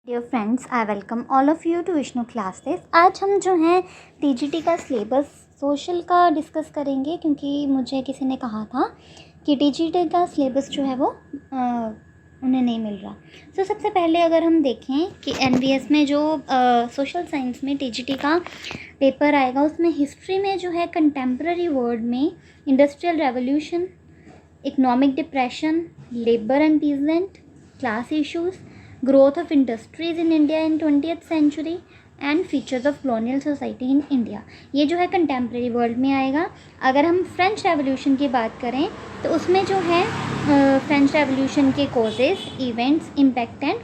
Dear friends, I welcome all of you to Vishnu classes. आज हम जो हैं टीजीटी का सिलेबस सोशल का डिस्कस करेंगे, क्योंकि मुझे किसी ने कहा था कि टीजीटी का सिलेबस जो है वो उन्हें नहीं मिल रहा। तो सबसे पहले अगर हम देखें कि एनवीएस में जो सोशल साइंस में टीजीटी का पेपर आएगा, उसमें हिस्ट्री में जो है कंटेम्प्रेरी वर्ल्ड में industrial revolution, economic depression, labour and peasant, class issues, growth of industries in India in 20th century and features of colonial society in India, ये जो है कंटेम्प्रेरी वर्ल्ड में आएगा। अगर हम फ्रेंच रेवोल्यूशन की बात करें तो उसमें जो है फ्रेंच रेवोल्यूशन के causes, events, impact and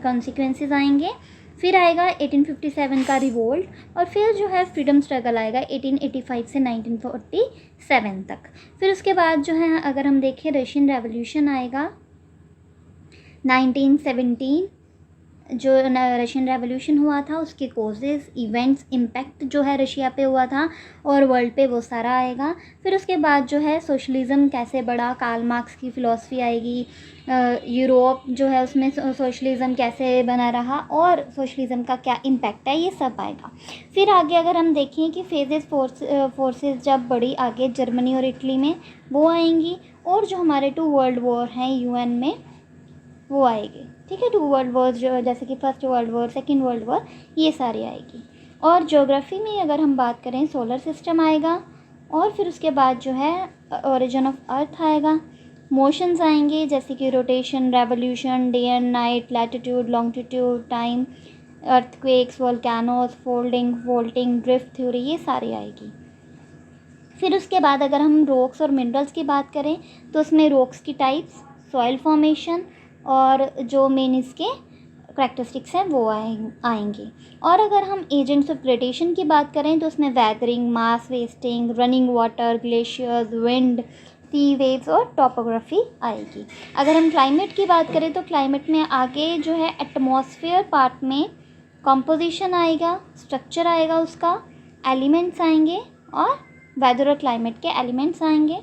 consequences आएंगे। फिर आएगा 1857 का रिवोल्ट, और फिर जो है फ्रीडम स्ट्रगल आएगा 1885 से 1947 तक। फिर उसके बाद जो है अगर हम देखें रशियन रेवोल्यूशन आएगा 1917, जो रशियन रेवोल्यूशन हुआ था उसके कॉजेज़, इवेंट्स, इम्पैक्ट जो है रशिया पे हुआ था और वर्ल्ड पे, वो सारा आएगा। फिर उसके बाद जो है सोशलिज़म कैसे बढ़ा, कार्ल मार्क्स की फ़िलॉसफी आएगी। यूरोप जो है उसमें सोशलिज़म कैसे बना रहा और सोशलिज़म का क्या इम्पैक्ट है, ये सब आएगा। फिर आगे अगर हम देखें कि फेजेस फोर्सेस जब बढ़ी आगे जर्मनी और इटली में, वो आएंगी। और जो हमारे 2 वर्ल्ड वॉर हैं यूएन में, वो आएगी। ठीक है, 2 वर्ल्ड वॉर जो जैसे कि first world war, second world war, ये सारी आएगी। और ज्योग्राफी में अगर हम बात करें सोलर सिस्टम आएगा। और फिर उसके बाद जो है ओरिजिन ऑफ अर्थ आएगा। मोशंस आएंगे जैसे कि rotation, revolution, day and night, latitude, longitude, time, earthquakes, volcanoes, folding, faulting, drift theory, ये सारी आएगी। फिर उसके बाद अगर हम रॉक्स और मिनरल्स की बात करें तो उसमें रॉक्स की टाइप्स, सॉइल फॉर्मेशन और जो मेन इसके करैक्टरिस्टिक्स हैं वो आएंगे। और अगर हम एजेंट्स ऑफ ग्रेडेशन की बात करें तो उसमें weathering, mass wasting, running water, glaciers, wind, sea waves और टोपोग्राफी आएगी। अगर हम क्लाइमेट की बात करें तो क्लाइमेट में आगे जो है एटमॉस्फेयर पार्ट में कंपोजिशन आएगा, स्ट्रक्चर आएगा उसका, एलिमेंट्स आएंगे और वेदर और क्लाइमेट के एलिमेंट्स आएंगे।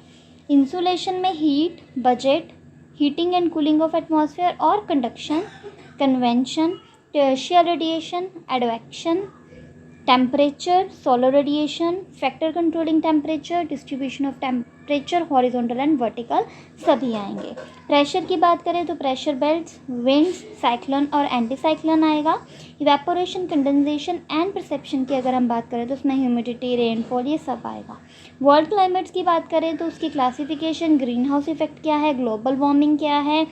इंसुलेशन में heat, budget, heating and cooling of atmosphere और conduction, convention, terrestrial radiation, advection, temperature, solar radiation, factor controlling temperature, distribution of temperature, horizontal and vertical, सभी आएंगे। प्रेशर की बात करें तो प्रेशर बेल्ट्स, विंड्स, साइक्लोन और एंटी साइक्लोन आएगा। Evaporation, condensation and perception की अगर हम बात करें तो उसमें ह्यूमिडिटी, रेनफॉल, ये सब आएगा। वर्ल्ड क्लाइमेट्स की बात करें तो उसकी क्लासिफिकेशन, ग्रीन हाउस इफेक्ट क्या है, ग्लोबल वार्मिंग क्या है,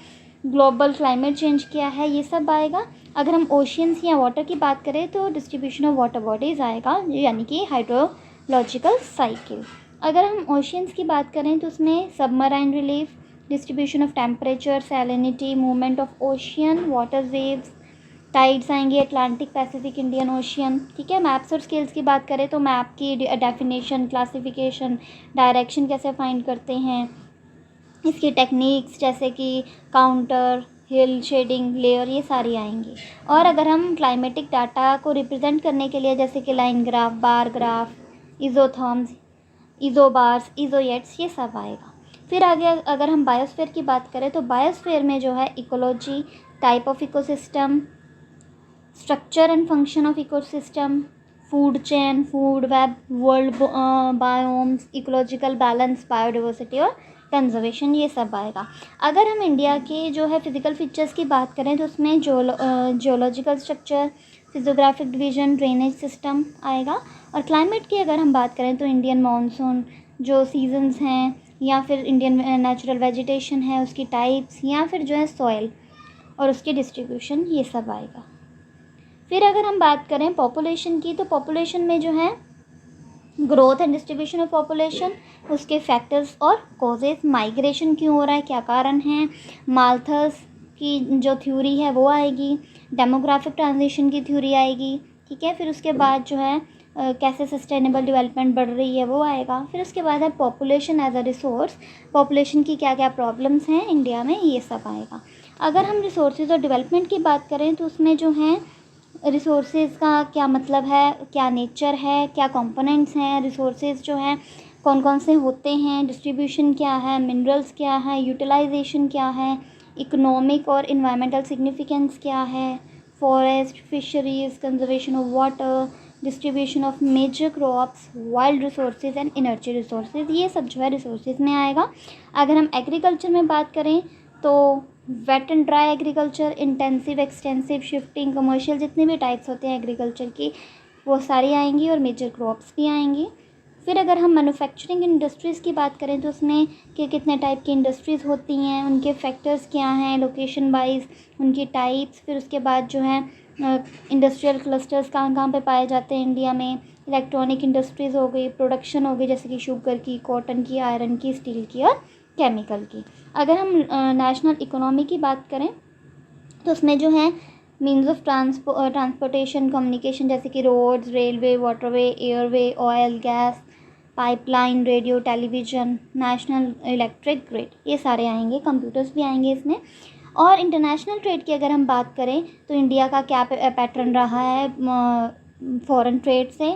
ग्लोबल क्लाइमेट चेंज क्या है, ये सब आएगा। अगर हम ओशियंस या वाटर की बात करें तो डिस्ट्रीब्यूशन ऑफ वाटर बॉडीज़ आएगा, यानी कि हाइड्रोलॉजिकल साइकिल। अगर हम ओशियंस की बात करें तो उसमें submarine relief, distribution of temperature, salinity, movement of ocean, water waves, tides आएंगे, अटलांटिक, पैसिफिक, इंडियन ओशियन। ठीक है, मैप्स और स्केल्स की बात करें तो मैप की डेफिनेशन, क्लासिफिकेशन, डायरेक्शन कैसे फाइंड करते हैं, इसकी टेक्निक्स जैसे कि काउंटर, हिल, शेडिंग, लेयर, ये सारी आएंगी। और अगर हम क्लाइमेटिक डाटा को रिप्रेजेंट करने के लिए जैसे कि लाइन ग्राफ, बार ग्राफ, इजोथर्म्स, इजोबार्स, इजोएट्स, ये सब आएगा। फिर आगे अगर हम बायोस्फीयर की बात करें तो बायोस्फीयर में जो है ecology, type of ecosystem, structure and function of ecosystem, food chain, food web, world biomes, ecological balance, biodiversity और कंजर्वेशन, ये सब आएगा। अगर हम इंडिया के जो है फिज़िकल फीचर्स की बात करें तो उसमें geological structure, physiographic division, drainage system आएगा। और क्लाइमेट की अगर हम बात करें तो इंडियन मानसून, जो सीजन्स हैं, या फिर इंडियन नेचुरल वेजिटेशन है, उसकी टाइप्स, या फिर जो है सॉइल और उसकी डिस्ट्रीब्यूशन, ये सब आएगा। फिर अगर हम बात करें पॉपुलेशन की तो पॉपुलेशन में जो है growth and distribution of population, उसके फैक्टर्स और कॉजेज, माइग्रेशन क्यों हो रहा है, क्या कारण है, माल्थस की जो थ्योरी है वो आएगी, डेमोग्राफिक ट्रांजिशन की थ्योरी आएगी। ठीक है, फिर उसके बाद जो है कैसे सस्टेनेबल डेवलपमेंट बढ़ रही है वो आएगा। फिर उसके बाद है population as a resource, population की क्या क्या प्रॉब्लम्स हैं इंडिया में, ये सब आएगा। अगर हम रिसोर्सेज और डेवलपमेंट की बात करें तो उसमें जो है रिसोर्सेज का क्या मतलब है, क्या नेचर है, क्या कंपोनेंट्स हैं, रिसोर्सेज जो हैं कौन कौन से होते हैं, डिस्ट्रीब्यूशन क्या है, मिनरल्स क्या है, यूटिलाइजेशन क्या है, इकोनॉमिक और इन्वायरमेंटल सिग्निफिकेंस क्या है, forest, fisheries, conservation of water, distribution of major crops, wild resources and energy resources, ये सब जो है resources में आएगा। अगर हम agriculture में बात करें तो wet and dry agriculture, intensive, extensive, shifting, commercial, जितने भी टाइप्स होते हैं एग्रीकल्चर की वो सारी आएंगी और मेजर क्रॉप्स भी आएंगी। फिर अगर हम मैन्युफैक्चरिंग इंडस्ट्रीज़ की बात करें तो उसमें कि कितने टाइप की इंडस्ट्रीज़ होती हैं, उनके फैक्टर्स क्या हैं, लोकेशन वाइज उनकी टाइप्स। फिर उसके बाद जो है इंडस्ट्रियल क्लस्टर्स कहाँ कहाँ पे पाए जाते हैं इंडिया में। इलेक्ट्रॉनिक इंडस्ट्रीज़ हो गई, प्रोडक्शन हो गई जैसे कि शुगर की, कॉटन की, आयरन की, स्टील की और केमिकल की। अगर हम नेशनल इकोनॉमी की बात करें तो उसमें जो है मीन्स ऑफ ट्रांसपोर्टेशन, कम्युनिकेशन जैसे कि roads, railway, waterway, airway, oil, gas, pipeline, radio, television, national electric grid, ये सारे आएंगे। कंप्यूटर्स भी आएंगे इसमें। और इंटरनेशनल ट्रेड की अगर हम बात करें तो इंडिया का क्या पैटर्न रहा है फॉरेन ट्रेड से,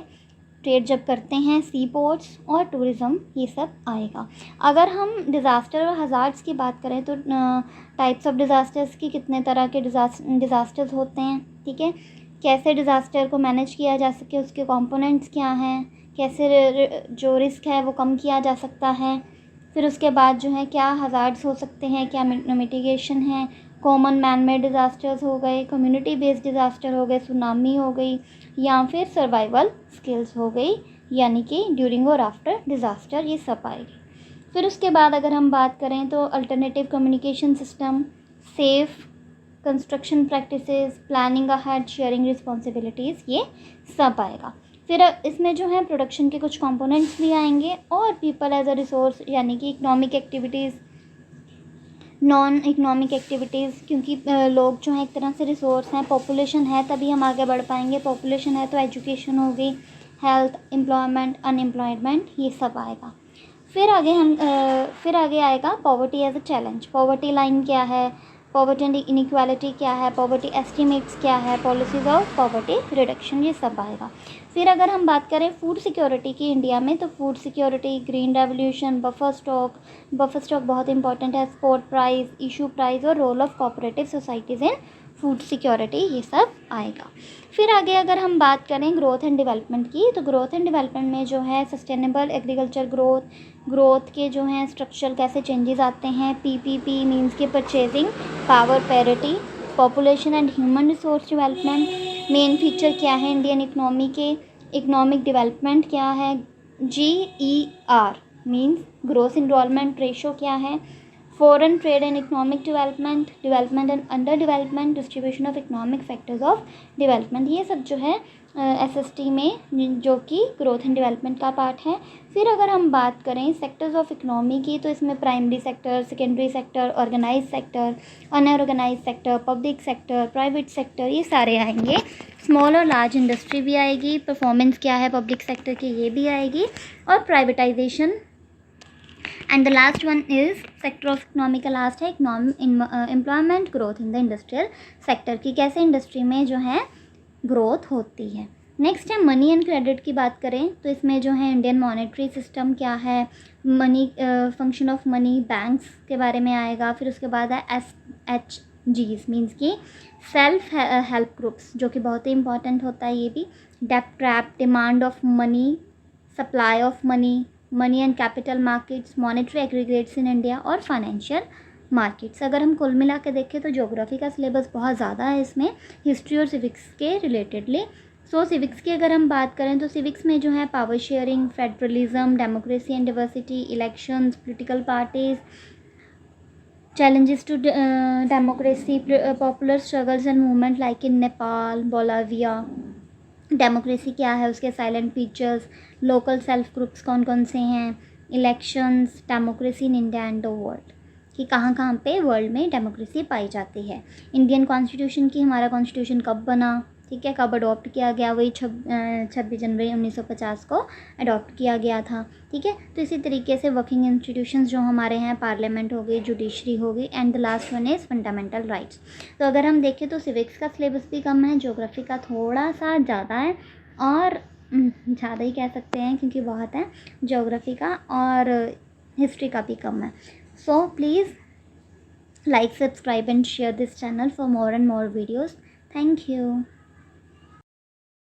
ट्रेड जब करते हैं, सी पोर्ट्स और टूरिज़्म, ये सब आएगा। अगर हम डिज़ास्टर और हज़ार्ड्स की बात करें तो टाइप्स ऑफ डिज़ास्टर्स की, कितने तरह के डिज़ास्टर्स होते हैं, ठीक है, कैसे डिज़ास्टर को मैनेज किया जा सके, उसके कंपोनेंट्स क्या हैं, कैसे जो रिस्क है वो कम किया जा सकता है। फिर उसके बाद जो है क्या हज़ार्ड्स हो सकते हैं, क्या मिटिगेशन है, कॉमन मैन मेड डिज़ास्टर्स हो गए, कम्युनिटी बेस्ड डिज़ास्टर हो गए, सुनामी हो गई, या फिर सर्वाइवल स्किल्स हो गई, यानी कि ड्यूरिंग और आफ्टर डिज़ास्टर, ये सब आएगी। फिर उसके बाद अगर हम बात करें तो alternative communication system, safe construction practices, planning ahead, sharing responsibilities, ये सब आएगा। फिर इसमें जो है प्रोडक्शन के कुछ कंपोनेंट्स भी आएंगे और पीपल एज अ रिसोर्स, यानी कि economic activities, non economic activities, क्योंकि लोग जो हैं एक तरह से रिसोर्स हैं, पॉपुलेशन है तभी हम आगे बढ़ पाएंगे। पॉपुलेशन है तो एजुकेशन हो गई, हेल्थ, एम्प्लॉयमेंट, अनएम्प्लॉयमेंट, ये सब आएगा। फिर आगे आएगा poverty as a challenge. Poverty line क्या है, पॉवर्टी एंड इनइक्वालिटी क्या है, पॉवर्टी एस्टिमेट्स क्या है, पॉलिसीज ऑफ पॉवर्टी रिडक्शन, ये सब आएगा। फिर अगर हम बात करें फूड सिक्योरिटी की इंडिया में तो food security, green revolution, buffer stock बहुत इंपॉर्टेंट है, स्पॉट प्राइस, इशू प्राइस और role of cooperative societies in food security, ये सब आएगा। फिर आगे अगर हम बात करें ग्रोथ एंड डेवलपमेंट की तो ग्रोथ एंड डेवलपमेंट में जो है सस्टेनेबल एग्रीकल्चर ग्रोथ के जो हैं स्ट्रक्चरल कैसे चेंजेस आते हैं, पीपीपी मींस के purchasing power parity, population and human resource development, main feature क्या है इंडियन इकनॉमी के, इकनॉमिक डेवलपमेंट क्या है, GER means gross enrolment ratio क्या है, foreign trade and economic development and under development, distribution of economic factors of development, ये सब जो है SST में जो कि ग्रोथ एंड डेवलपमेंट का पार्ट है। फिर अगर हम बात करें सेक्टर्स ऑफ इकोनॉमी की तो इसमें primary sector, secondary sector, organise sector, unorganise sector, public sector, private sector, ये सारे आएंगे। स्मॉल और लार्ज इंडस्ट्री भी आएगी, परफॉर्मेंस क्या है पब्लिक सेक्टर की, ये भी आएगी, और privatisation. And the last one is sector of economy का लास्ट है employment growth in the industrial sector की, कैसे इंडस्ट्री में जो है ग्रोथ होती है। नेक्स्ट है मनी एंड क्रेडिट की बात करें तो इसमें जो है इंडियन मॉनेटरी सिस्टम क्या है, money function of money, banks के बारे में आएगा। फिर उसके बाद है SHGs मीन्स की सेल्फ हेल्प ग्रुप्स, जो कि बहुत ही इंपॉर्टेंट होता है ये भी, डेब्ट trap, demand of money, supply of money, money and capital markets, monetary aggregates in India और फाइनेंशियल मार्केट्स। अगर हम कुल मिला के देखें तो ज्योग्राफी का सिलेबस बहुत ज़्यादा है इसमें, हिस्ट्री और सिविक्स के रिलेटेडली। सो सिविक्स की अगर हम बात करें तो सिविक्स में जो है power sharing, federalism, democracy and diversity, elections, political parties, challenges to democracy, popular struggles and movement like in Nepal, Bolivia, democracy क्या है, उसके salient features, local self groups कौन कौन से हैं, elections, democracy in India and the world, कि कहाँ कहाँ पे वर्ल्ड में डेमोक्रेसी पाई जाती है। इंडियन कॉन्स्टिट्यूशन की, हमारा कॉन्स्टिट्यूशन कब बना, ठीक है, कब अडॉप्ट किया गया, वही 26 जनवरी 1950 को अडॉप्ट किया गया था, ठीक है। तो इसी तरीके से वर्किंग इंस्टीट्यूशंस जो हमारे हैं, पार्लियामेंट हो गई, जुडिशरी हो गई, and the last one is fundamental rights. तो अगर हम देखें तो सिविक्स का सिलेबस भी कम है, ज्योग्राफी का थोड़ा सा ज़्यादा है, और ज़्यादा ही कह सकते हैं क्योंकि बहुत है ज्योग्राफी का, और हिस्ट्री का भी कम है। So please like, subscribe and share this channel for more and more videos. Thank you.